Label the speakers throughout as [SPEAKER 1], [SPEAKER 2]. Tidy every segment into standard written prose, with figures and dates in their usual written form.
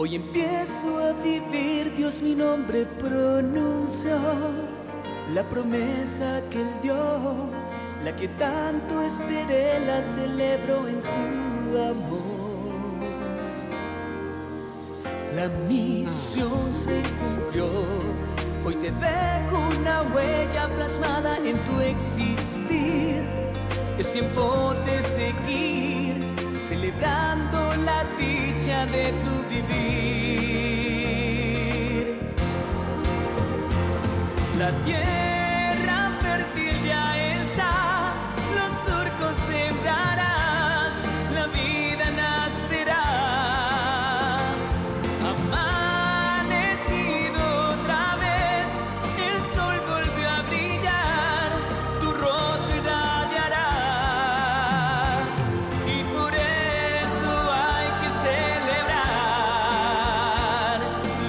[SPEAKER 1] Hoy empiezo a vivir, Dios mi nombre pronunció, la promesa que Él dio, la que tanto esperé, la celebro en su amor. La misión se cumplió, hoy te dejo una huella plasmada en tu existir. Es tiempo de seguir, celebrando la dicha de tu vivir. La tierra fértil ya está, los surcos sembrarás, la vida nacerá. Amanecido otra vez, el sol volvió a brillar, tu rostro irradiará. Y por eso hay que celebrar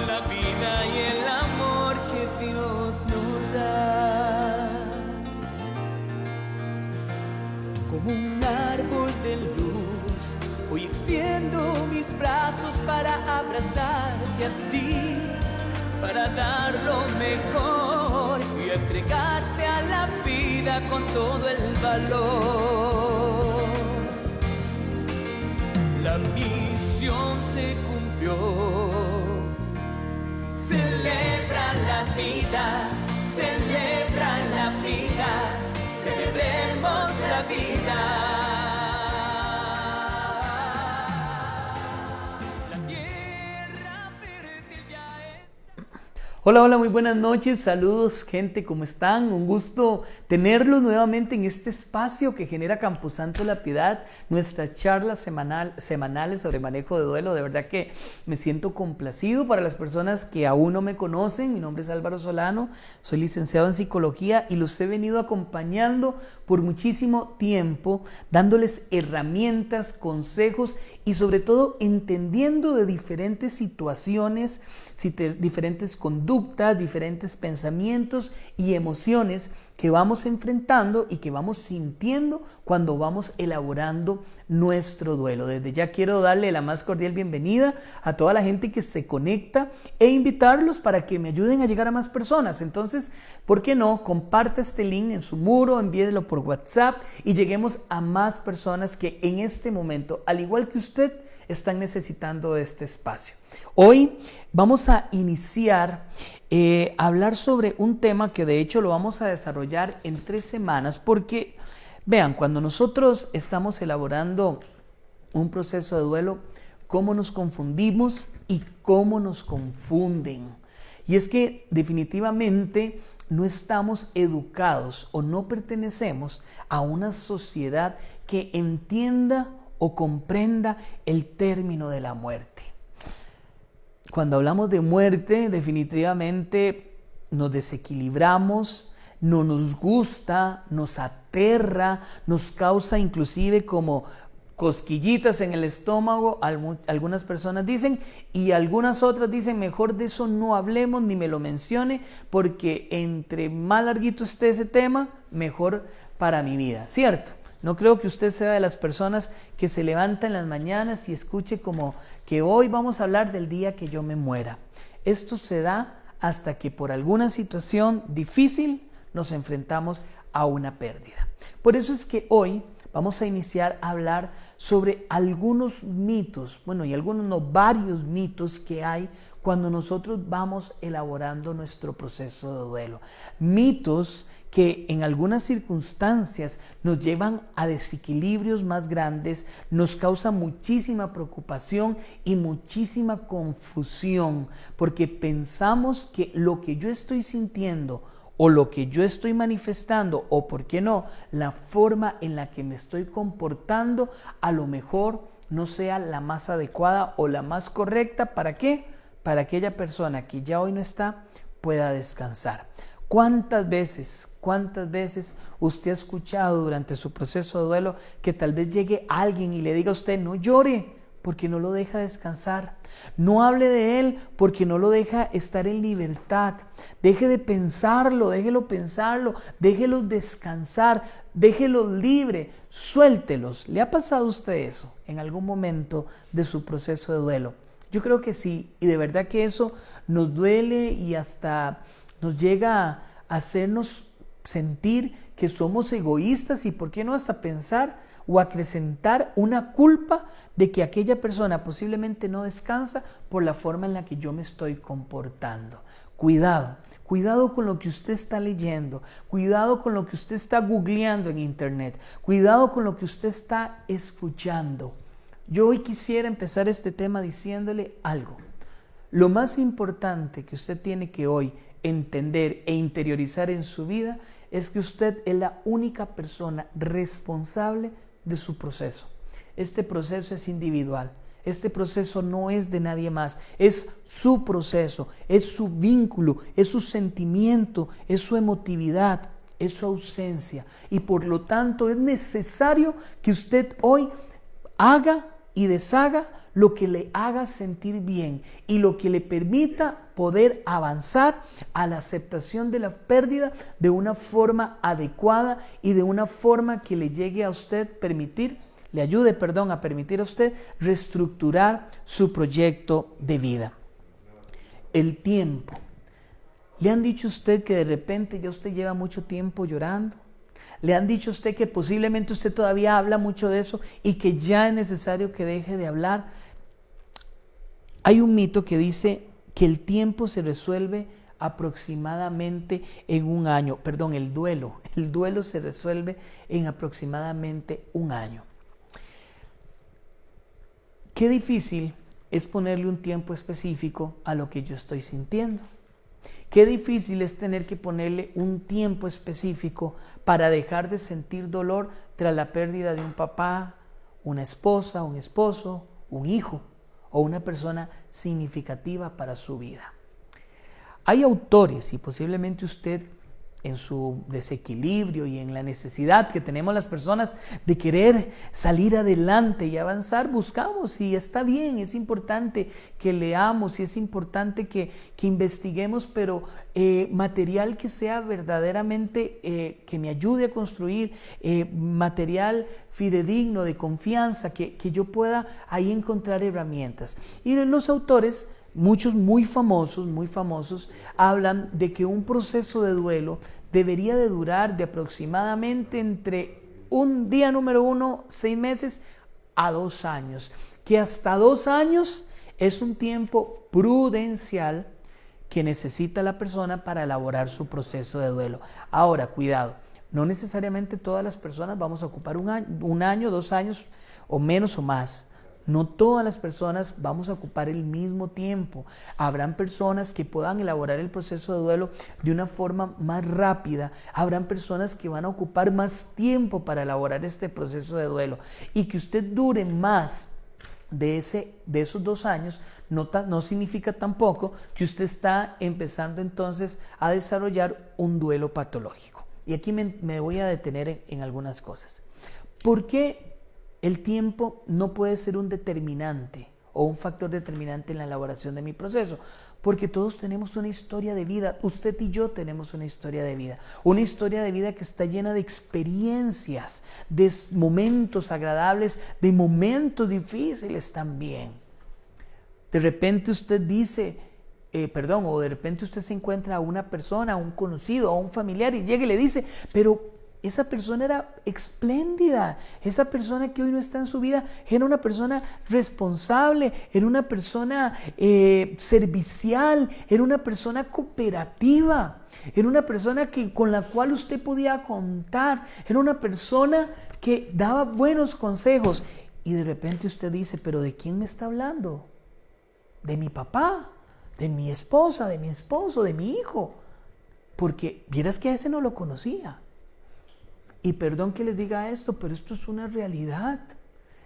[SPEAKER 1] la vida y el amor que Dios nos da. Como un árbol de luz, hoy extiendo mis brazos para abrazarte a ti, para dar lo mejor y entregarte a la vida con todo el valor. La misión se cumplió. Celebra la vida, celebra la vida, celebremos la vida. La tierra fértil ya es. Hola, hola, muy buenas noches, saludos gente, ¿cómo están? Un gusto tenerlos nuevamente en este espacio que genera Camposanto La Piedad, nuestras charlas semanales sobre manejo de duelo. De verdad que me siento complacido. Para las personas que aún no me conocen, mi nombre es Álvaro Solano, soy licenciado en psicología y los he venido acompañando por muchísimo tiempo, dándoles herramientas, consejos y sobre todo entendiendo de diferentes situaciones, diferentes conductas, diferentes pensamientos y emociones que vamos enfrentando y que vamos sintiendo cuando vamos elaborando nuestro duelo. Desde ya quiero darle la más cordial bienvenida a toda la gente que se conecta e invitarlos para que me ayuden a llegar a más personas. Entonces, ¿por qué no? Comparta este link en su muro, envíelo por WhatsApp y lleguemos a más personas que en este momento, al igual que usted, están necesitando de este espacio. Hoy vamos a iniciar a hablar sobre un tema que de hecho lo vamos a desarrollar en 3 semanas porque, vean, cuando nosotros estamos elaborando un proceso de duelo, cómo nos confundimos y cómo nos confunden. Y es que definitivamente no estamos educados o no pertenecemos a una sociedad que entienda o comprenda el término de la muerte. Cuando hablamos de muerte, definitivamente nos desequilibramos, no nos gusta, nos aterra, nos causa inclusive como cosquillitas en el estómago, algunas personas dicen, y algunas otras dicen, mejor de eso no hablemos ni me lo mencione, porque entre más larguito esté ese tema, mejor para mi vida, ¿cierto? No creo que usted sea de las personas que se levanta en las mañanas y escuche como que hoy vamos a hablar del día que yo me muera. Esto se da hasta que por alguna situación difícil nos enfrentamos a una pérdida. Por eso es que hoy vamos a iniciar a hablar sobre algunos mitos, varios mitos que hay cuando nosotros vamos elaborando nuestro proceso de duelo. Mitos que en algunas circunstancias nos llevan a desequilibrios más grandes, nos causan muchísima preocupación y muchísima confusión, porque pensamos que lo que yo estoy sintiendo o lo que yo estoy manifestando, o por qué no, la forma en la que me estoy comportando, a lo mejor no sea la más adecuada o la más correcta. ¿Para qué? Para que aquella persona que ya hoy no está pueda descansar. ¿Cuántas veces usted ha escuchado durante su proceso de duelo que tal vez llegue alguien y le diga a usted, no llore, porque no lo deja descansar? No hable de él porque no lo deja estar en libertad. Deje de pensarlo, déjelo pensarlo, déjelo descansar, déjelo libre, suéltelos. ¿Le ha pasado a usted eso en algún momento de su proceso de duelo? Yo creo que sí, y de verdad que eso nos duele y hasta nos llega a hacernos sentir que somos egoístas y por qué no hasta pensar o acrecentar una culpa de que aquella persona posiblemente no descansa por la forma en la que yo me estoy comportando. Cuidado. Cuidado con lo que usted está leyendo, cuidado con lo que usted está googleando en internet, cuidado con lo que usted está escuchando. Yo hoy quisiera empezar este tema diciéndole algo. Lo más importante que usted tiene que hoy entender e interiorizar en su vida es que usted es la única persona responsable de su proceso. Este proceso es individual. Este proceso no es de nadie más, es su proceso, es su vínculo, es su sentimiento, es su emotividad, es su ausencia. Y por lo tanto es necesario que usted hoy haga y deshaga lo que le haga sentir bien y lo que le permita poder avanzar a la aceptación de la pérdida de una forma adecuada y de una forma que le llegue a usted le ayude a permitir a usted reestructurar su proyecto de vida. El tiempo. ¿Le han dicho a usted que de repente ya usted lleva mucho tiempo llorando? ¿Le han dicho a usted que posiblemente usted todavía habla mucho de eso y que ya es necesario que deje de hablar? Hay un mito que dice que el tiempo se resuelve aproximadamente en un año. Perdón, el duelo se resuelve en aproximadamente un año. Qué difícil es ponerle un tiempo específico a lo que yo estoy sintiendo. Qué difícil es tener que ponerle un tiempo específico para dejar de sentir dolor tras la pérdida de un papá, una esposa, un esposo, un hijo o una persona significativa para su vida. Hay autores, y posiblemente usted en su desequilibrio y en la necesidad que tenemos las personas de querer salir adelante y avanzar, buscamos, y está bien, es importante que leamos y es importante que investiguemos, pero material que sea verdaderamente, que me ayude a construir, material fidedigno, de confianza, que yo pueda ahí encontrar herramientas. Y los autores, muchos muy famosos, hablan de que un proceso de duelo debería de durar de aproximadamente entre un día número 1, 6 meses, a 2 años. Que hasta 2 años es un tiempo prudencial que necesita la persona para elaborar su proceso de duelo. Ahora, cuidado, no necesariamente todas las personas vamos a ocupar un año, 2 años o menos o más. No todas las personas vamos a ocupar el mismo tiempo. Habrán personas que puedan elaborar el proceso de duelo de una forma más rápida. Habrán personas que van a ocupar más tiempo para elaborar este proceso de duelo. Y que usted dure más de esos 2 años no significa tampoco que usted está empezando entonces a desarrollar un duelo patológico. Y aquí me voy a detener en algunas cosas. ¿Por qué el tiempo no puede ser un determinante o un factor determinante en la elaboración de mi proceso? Porque todos tenemos una historia de vida. Usted y yo tenemos una historia de vida. Una historia de vida que está llena de experiencias, de momentos agradables, de momentos difíciles también. De repente usted dice, o de repente usted se encuentra a una persona, a un conocido, a un familiar y llega y le dice, pero esa persona era espléndida, esa persona que hoy no está en su vida era una persona responsable, era una persona servicial, era una persona cooperativa, era una persona con la cual usted podía contar, era una persona que daba buenos consejos. Y de repente usted dice, pero ¿de quién me está hablando? De mi papá, de mi esposa, de mi esposo, de mi hijo. Porque vieras que a ese no lo conocía. Y perdón que les diga esto, pero esto es una realidad.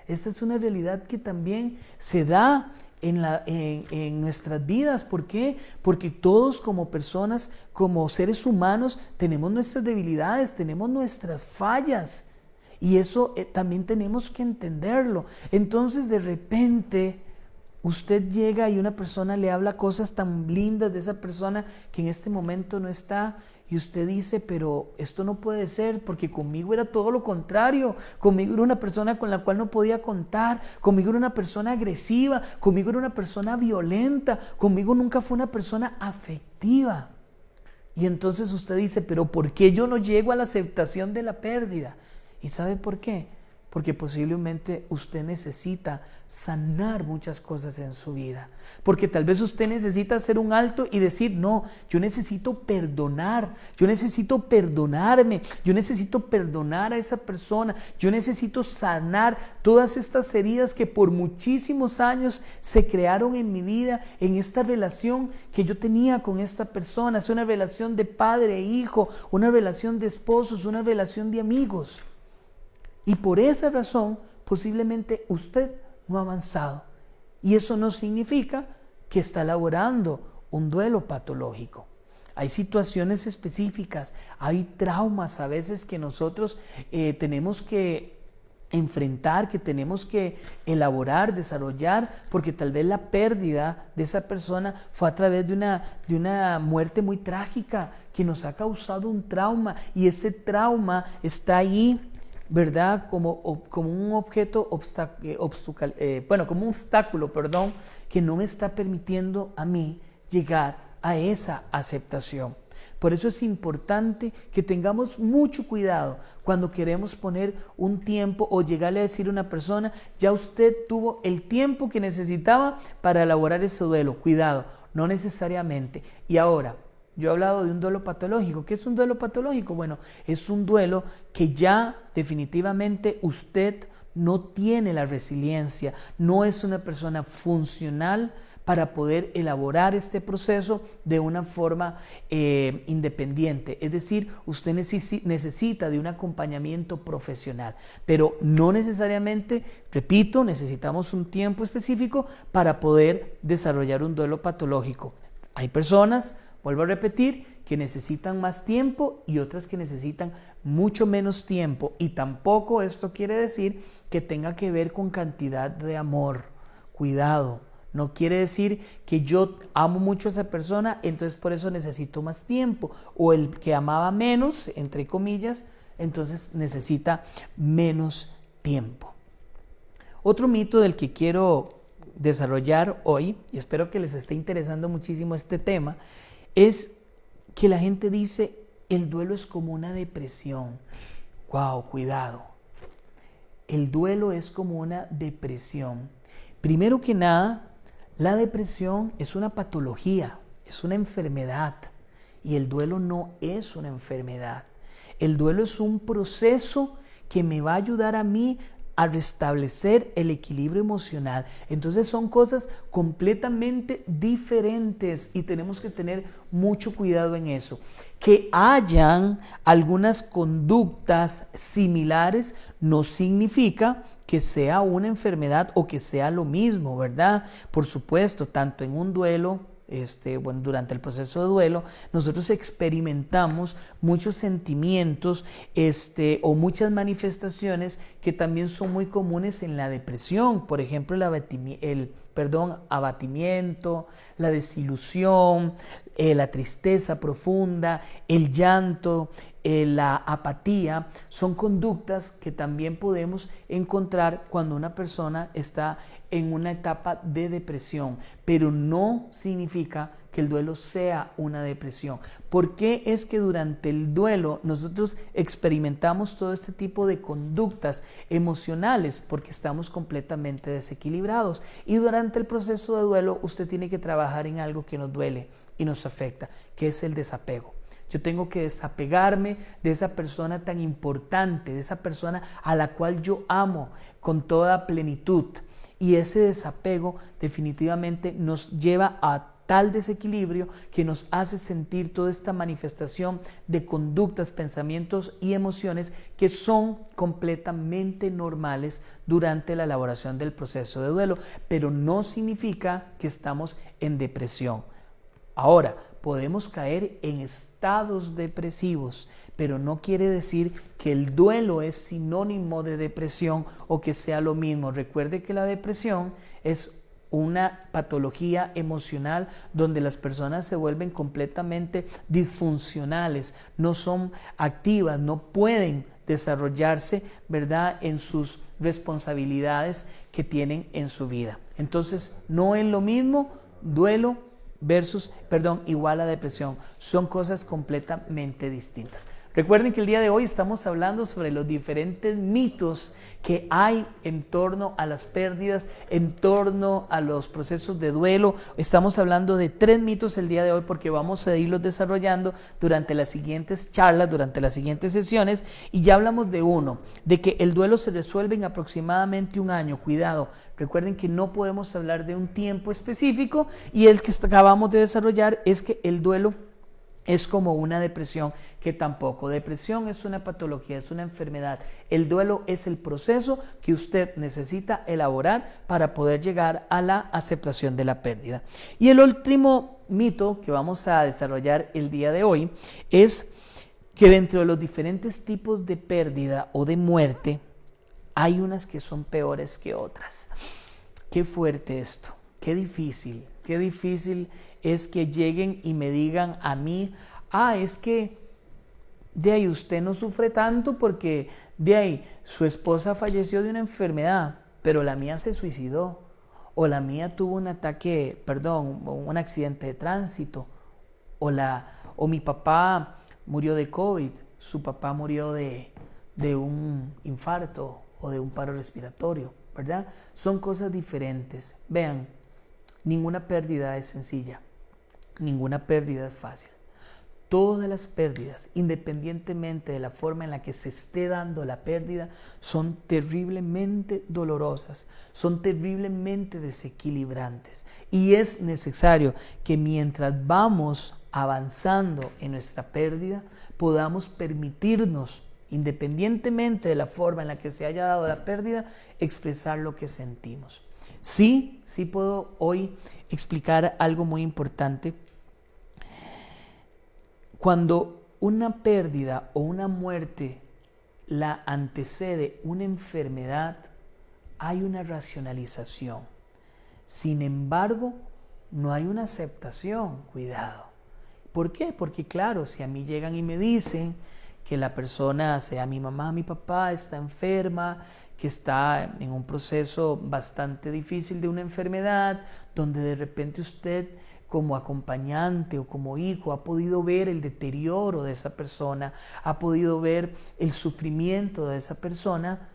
[SPEAKER 1] Esta es una realidad que también se da en nuestras vidas. ¿Por qué? Porque todos como personas, como seres humanos, tenemos nuestras debilidades, tenemos nuestras fallas. Y eso también tenemos que entenderlo. Entonces, de repente, usted llega y una persona le habla cosas tan lindas de esa persona que en este momento no está, y usted dice, pero esto no puede ser, porque conmigo era todo lo contrario, conmigo era una persona con la cual no podía contar, conmigo era una persona agresiva, conmigo era una persona violenta, conmigo nunca fue una persona afectiva. Y entonces usted dice, pero ¿por qué yo no llego a la aceptación de la pérdida? ¿Y sabe por qué? Porque posiblemente usted necesita sanar muchas cosas en su vida. Porque tal vez usted necesita hacer un alto y decir, no, yo necesito perdonar, yo necesito perdonarme, yo necesito perdonar a esa persona, yo necesito sanar todas estas heridas que por muchísimos años se crearon en mi vida, en esta relación que yo tenía con esta persona. Es una relación de padre e hijo, una relación de esposos, una relación de amigos. Y por esa razón, posiblemente usted no ha avanzado. Y eso no significa que está elaborando un duelo patológico. Hay situaciones específicas, hay traumas a veces que nosotros tenemos que enfrentar, que tenemos que elaborar, desarrollar, porque tal vez la pérdida de esa persona fue a través de una muerte muy trágica que nos ha causado un trauma, y ese trauma está ahí, ¿verdad? Como un objeto, como un obstáculo, que no me está permitiendo a mí llegar a esa aceptación. Por eso es importante que tengamos mucho cuidado cuando queremos poner un tiempo o llegarle a decir a una persona, ya usted tuvo el tiempo que necesitaba para elaborar ese duelo. Cuidado, no necesariamente. Y ahora, yo he hablado de un duelo patológico. ¿Qué es un duelo patológico? Bueno, es un duelo que ya definitivamente usted no tiene la resiliencia, no es una persona funcional para poder elaborar este proceso de una forma independiente. Es decir, usted necesita de un acompañamiento profesional, pero no necesariamente, repito, necesitamos un tiempo específico para poder desarrollar un duelo patológico. Hay personas, vuelvo a repetir, que necesitan más tiempo y otras que necesitan mucho menos tiempo. Y tampoco esto quiere decir que tenga que ver con cantidad de amor. Cuidado, no quiere decir que yo amo mucho a esa persona, entonces por eso necesito más tiempo. O el que amaba menos, entre comillas, entonces necesita menos tiempo. Otro mito del que quiero desarrollar hoy, y espero que les esté interesando muchísimo este tema, es que la gente dice, el duelo es como una depresión. ¡Wow! Cuidado. El duelo es como una depresión. Primero que nada, la depresión es una patología, es una enfermedad. Y el duelo no es una enfermedad. El duelo es un proceso que me va a ayudar a mí a restablecer el equilibrio emocional. Entonces son cosas completamente diferentes y tenemos que tener mucho cuidado en eso. Que hayan algunas conductas similares no significa que sea una enfermedad o que sea lo mismo, ¿verdad? Por supuesto, tanto en un duelo, durante el proceso de duelo, nosotros experimentamos muchos sentimientos o muchas manifestaciones que también son muy comunes en la depresión. Por ejemplo, el abatimiento, la desilusión, la tristeza profunda, el llanto, la apatía, son conductas que también podemos encontrar cuando una persona está en una etapa de depresión, pero no significa que el duelo sea una depresión. ¿Por qué es que durante el duelo nosotros experimentamos todo este tipo de conductas emocionales? Porque estamos completamente desequilibrados, y durante el proceso de duelo usted tiene que trabajar en algo que nos duele y nos afecta, que es el desapego. Yo tengo que desapegarme de esa persona tan importante, de esa persona a la cual yo amo con toda plenitud. Y ese desapego definitivamente nos lleva a tal desequilibrio que nos hace sentir toda esta manifestación de conductas, pensamientos y emociones que son completamente normales durante la elaboración del proceso de duelo, pero no significa que estamos en depresión. Ahora, podemos caer en estados depresivos, pero no quiere decir que el duelo es sinónimo de depresión o que sea lo mismo. Recuerde que la depresión es una patología emocional donde las personas se vuelven completamente disfuncionales, no son activas, no pueden desarrollarse, ¿verdad?, en sus responsabilidades que tienen en su vida. Entonces, no es lo mismo duelo igual a depresión. Son cosas completamente distintas. Recuerden que el día de hoy estamos hablando sobre los diferentes mitos que hay en torno a las pérdidas, en torno a los procesos de duelo. Estamos hablando de 3 mitos el día de hoy porque vamos a irlos desarrollando durante las siguientes charlas, durante las siguientes sesiones, y ya hablamos de uno, de que el duelo se resuelve en aproximadamente 1 año. Cuidado, recuerden que no podemos hablar de un tiempo específico, y el que acabamos de desarrollar es que el duelo es como una depresión, que tampoco. Depresión es una patología, es una enfermedad. El duelo es el proceso que usted necesita elaborar para poder llegar a la aceptación de la pérdida. Y el último mito que vamos a desarrollar el día de hoy es que dentro de los diferentes tipos de pérdida o de muerte, hay unas que son peores que otras. Qué fuerte esto, qué difícil es que lleguen y me digan a mí, es que de ahí usted no sufre tanto porque de ahí su esposa falleció de una enfermedad, pero la mía se suicidó, o la mía tuvo un accidente de tránsito, o mi papá murió de COVID, su papá murió de un infarto o de un paro respiratorio, ¿verdad? Son cosas diferentes. Vean, ninguna pérdida es sencilla. Ninguna pérdida es fácil. Todas las pérdidas, independientemente de la forma en la que se esté dando la pérdida, son terriblemente dolorosas, son terriblemente desequilibrantes. Y es necesario que mientras vamos avanzando en nuestra pérdida, podamos permitirnos, independientemente de la forma en la que se haya dado la pérdida, expresar lo que sentimos. Sí puedo hoy explicar algo muy importante. Cuando una pérdida o una muerte la antecede una enfermedad, hay una racionalización. Sin embargo, no hay una aceptación. Cuidado. ¿Por qué? Porque claro, si a mí llegan y me dicen que la persona, sea mi mamá, mi papá, está enferma, que está en un proceso bastante difícil de una enfermedad, donde de repente usted como acompañante o como hijo ha podido ver el deterioro de esa persona, ha podido ver el sufrimiento de esa persona,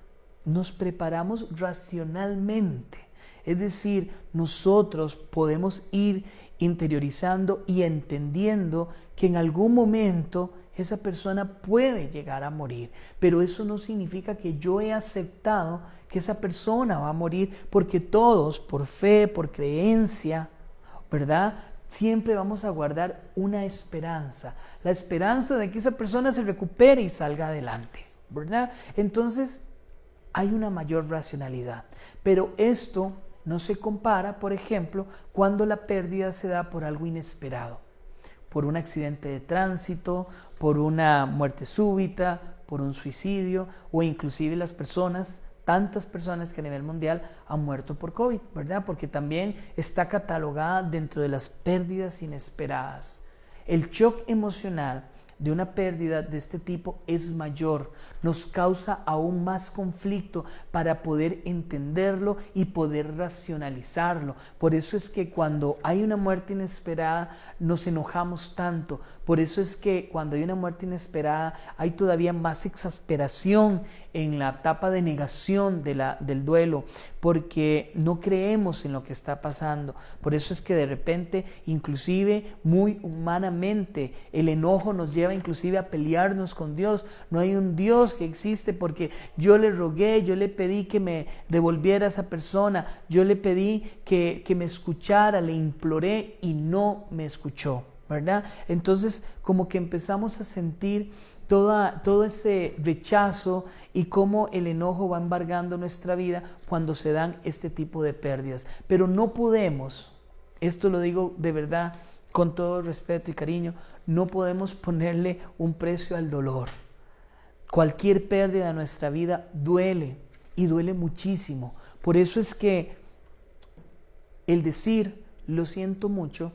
[SPEAKER 1] nos preparamos racionalmente. Es decir, nosotros podemos ir interiorizando y entendiendo que en algún momento esa persona puede llegar a morir, pero eso no significa que yo he aceptado que esa persona va a morir, porque todos, por fe, por creencia, ¿verdad?, siempre vamos a guardar una esperanza, la esperanza de que esa persona se recupere y salga adelante, ¿verdad? Entonces, hay una mayor racionalidad, pero esto no se compara, por ejemplo, cuando la pérdida se da por algo inesperado, por un accidente de tránsito, por una muerte súbita, por un suicidio, o inclusive tantas personas que a nivel mundial han muerto por COVID, ¿verdad? Porque también está catalogada dentro de las pérdidas inesperadas. El shock emocional de una pérdida de este tipo es mayor, nos causa aún más conflicto para poder entenderlo y poder racionalizarlo. Por eso es que cuando hay una muerte inesperada nos enojamos tanto, por eso es que cuando hay una muerte inesperada hay todavía más exasperación en la etapa de negación del duelo, porque no creemos en lo que está pasando. Por eso es que de repente, inclusive muy humanamente, el enojo nos lleva inclusive a pelearnos con Dios. No hay un Dios que existe porque yo le rogué, yo le pedí que me devolviera a esa persona, yo le pedí que me escuchara, le imploré y no me escuchó, ¿verdad? Entonces como que empezamos a sentir todo ese rechazo y cómo el enojo va embargando nuestra vida cuando se dan este tipo de pérdidas. Pero no podemos, esto lo digo de verdad con todo respeto y cariño, no podemos ponerle un precio al dolor. Cualquier pérdida de nuestra vida duele y duele muchísimo. Por eso es que El decir lo siento mucho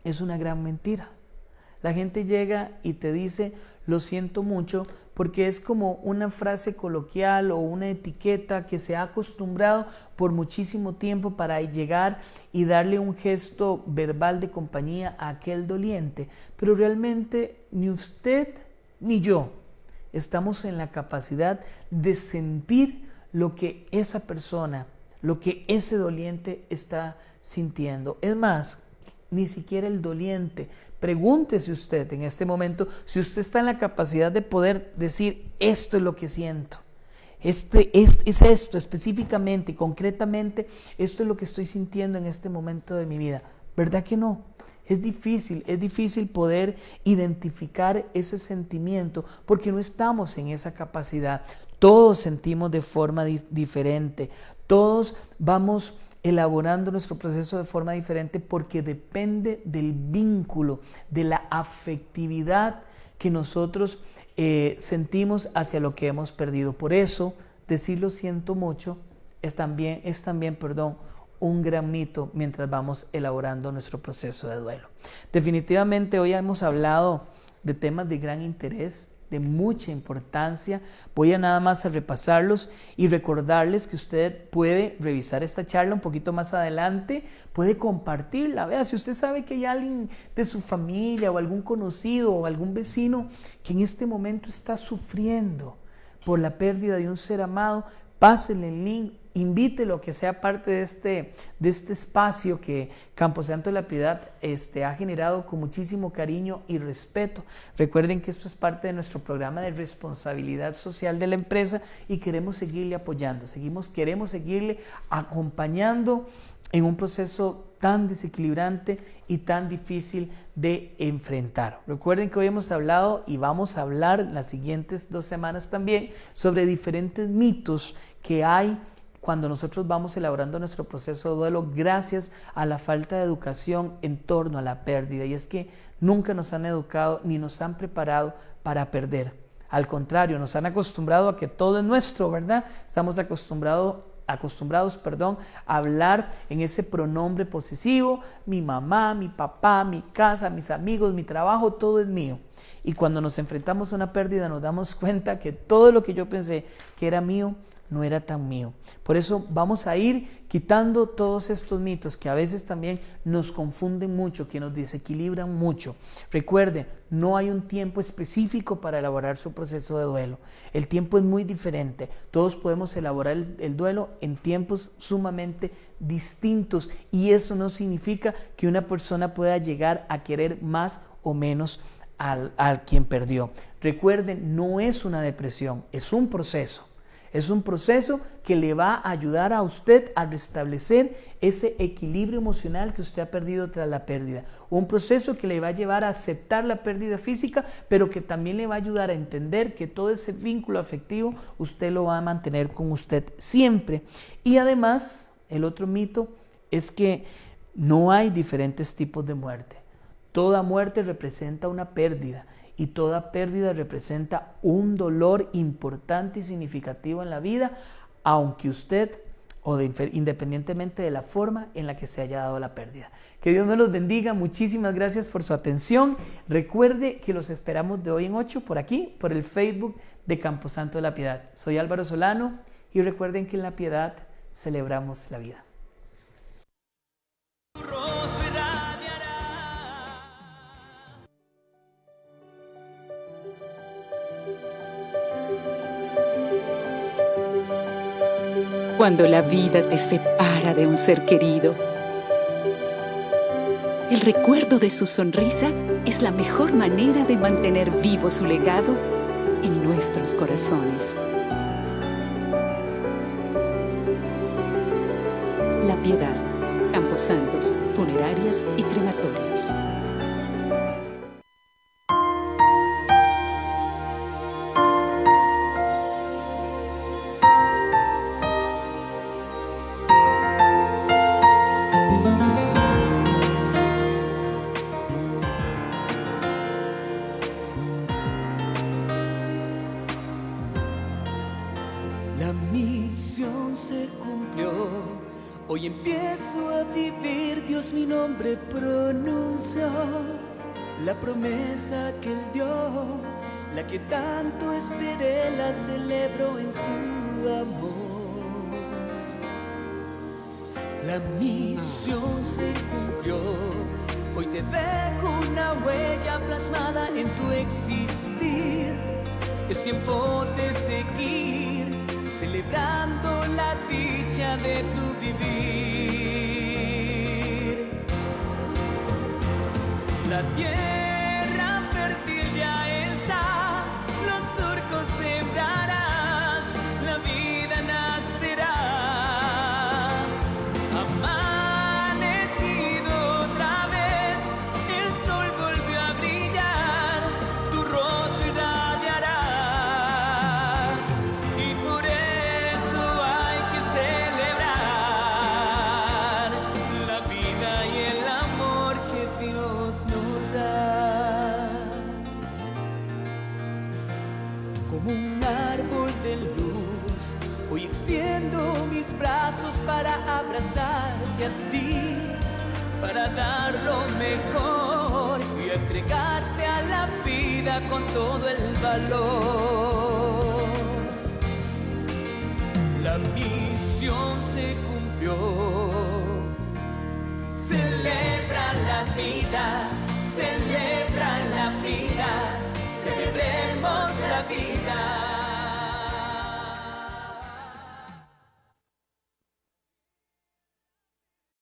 [SPEAKER 1] es una gran mentira. La gente llega y te dice lo siento mucho porque es como una frase coloquial o una etiqueta que se ha acostumbrado por muchísimo tiempo para llegar y darle un gesto verbal de compañía a aquel doliente. Pero realmente ni usted ni yo estamos en la capacidad de sentir lo que esa persona, lo que ese doliente está sintiendo. Es más, ni siquiera el doliente. Pregúntese usted en este momento si usted está en la capacidad de poder decir esto es lo que siento. Es esto específicamente, concretamente, esto es lo que estoy sintiendo en este momento de mi vida. ¿Verdad que no? Es difícil poder identificar ese sentimiento porque no estamos en esa capacidad. Todos sentimos de forma diferente, todos vamos elaborando nuestro proceso de forma diferente porque depende del vínculo, de la afectividad que nosotros sentimos hacia lo que hemos perdido. Por eso, decir lo siento mucho es también, un gran mito mientras vamos elaborando nuestro proceso de duelo. Definitivamente hoy hemos hablado de temas de gran interés, de mucha importancia. Voy a nada más a repasarlos y recordarles que usted puede revisar esta charla un poquito más adelante, puede compartirla. Vea, si usted sabe que hay alguien de su familia o algún conocido o algún vecino que en este momento está sufriendo por la pérdida de un ser amado, pásenle el link, invítelo a que sea parte de este espacio que Camposanto de la Piedad ha generado con muchísimo cariño y respeto. Recuerden que esto es parte de nuestro programa de responsabilidad social de la empresa y queremos seguirle apoyando, queremos seguirle acompañando en un proceso tan desequilibrante y tan difícil de enfrentar. Recuerden que hoy hemos hablado y vamos a hablar las siguientes 2 semanas también sobre diferentes mitos que hay cuando nosotros vamos elaborando nuestro proceso de duelo gracias a la falta de educación en torno a la pérdida. Y es que nunca nos han educado ni nos han preparado para perder. Al contrario, nos han acostumbrado a que todo es nuestro, ¿verdad? Estamos acostumbrados a hablar en ese pronombre posesivo: mi mamá, mi papá, mi casa, mis amigos, mi trabajo, todo es mío. Y cuando nos enfrentamos a una pérdida nos damos cuenta que todo lo que yo pensé que era mío no era tan mío. Por eso vamos a ir quitando todos estos mitos que a veces también nos confunden mucho, que nos desequilibran mucho. Recuerde, no hay un tiempo específico para elaborar su proceso de duelo. El tiempo es muy diferente. Todos podemos elaborar el duelo en tiempos sumamente distintos y eso no significa que una persona pueda llegar a querer más o menos a quien perdió. Recuerden, no es una depresión, es un proceso. Es un proceso que le va a ayudar a usted a restablecer ese equilibrio emocional que usted ha perdido tras la pérdida. Un proceso que le va a llevar a aceptar la pérdida física, pero que también le va a ayudar a entender que todo ese vínculo afectivo usted lo va a mantener con usted siempre. Y además, el otro mito es que no hay diferentes tipos de muerte. Toda muerte representa una pérdida. Y toda pérdida representa un dolor importante y significativo en la vida, aunque usted independientemente de la forma en la que se haya dado la pérdida. Que Dios me los bendiga, muchísimas gracias por su atención. Recuerde que los esperamos de hoy en 8 por aquí, por el Facebook de Camposanto de la Piedad. Soy Álvaro Solano y recuerden que en la Piedad celebramos la vida.
[SPEAKER 2] Cuando la vida te separa de un ser querido, el recuerdo de su sonrisa es la mejor manera de mantener vivo su legado en nuestros corazones. La Piedad, Camposantos, funerarias y crematorios.
[SPEAKER 1] La misión se cumplió,
[SPEAKER 3] Hoy empiezo a vivir, Dios mi nombre pronunció, la promesa que Él dio, la que tanto esperé, la celebro en su amor. La misión se cumplió, hoy te dejo una huella plasmada en tu existir. Es tiempo de seguir, celebrando la dicha de tu vivir. La tierra fértil ya está, los surcos sembrarás, la vida nacerá. Amanecido otra vez, el sol volvió a brillar, tu rostro irradiará. Y por eso hay que celebrar la vida y el amor que Dios nos da. Como un árbol de luz, hoy extiendo mis brazos para abrazarte a ti, para dar lo mejor y entregarte a la vida con todo el valor. La misión se cumplió,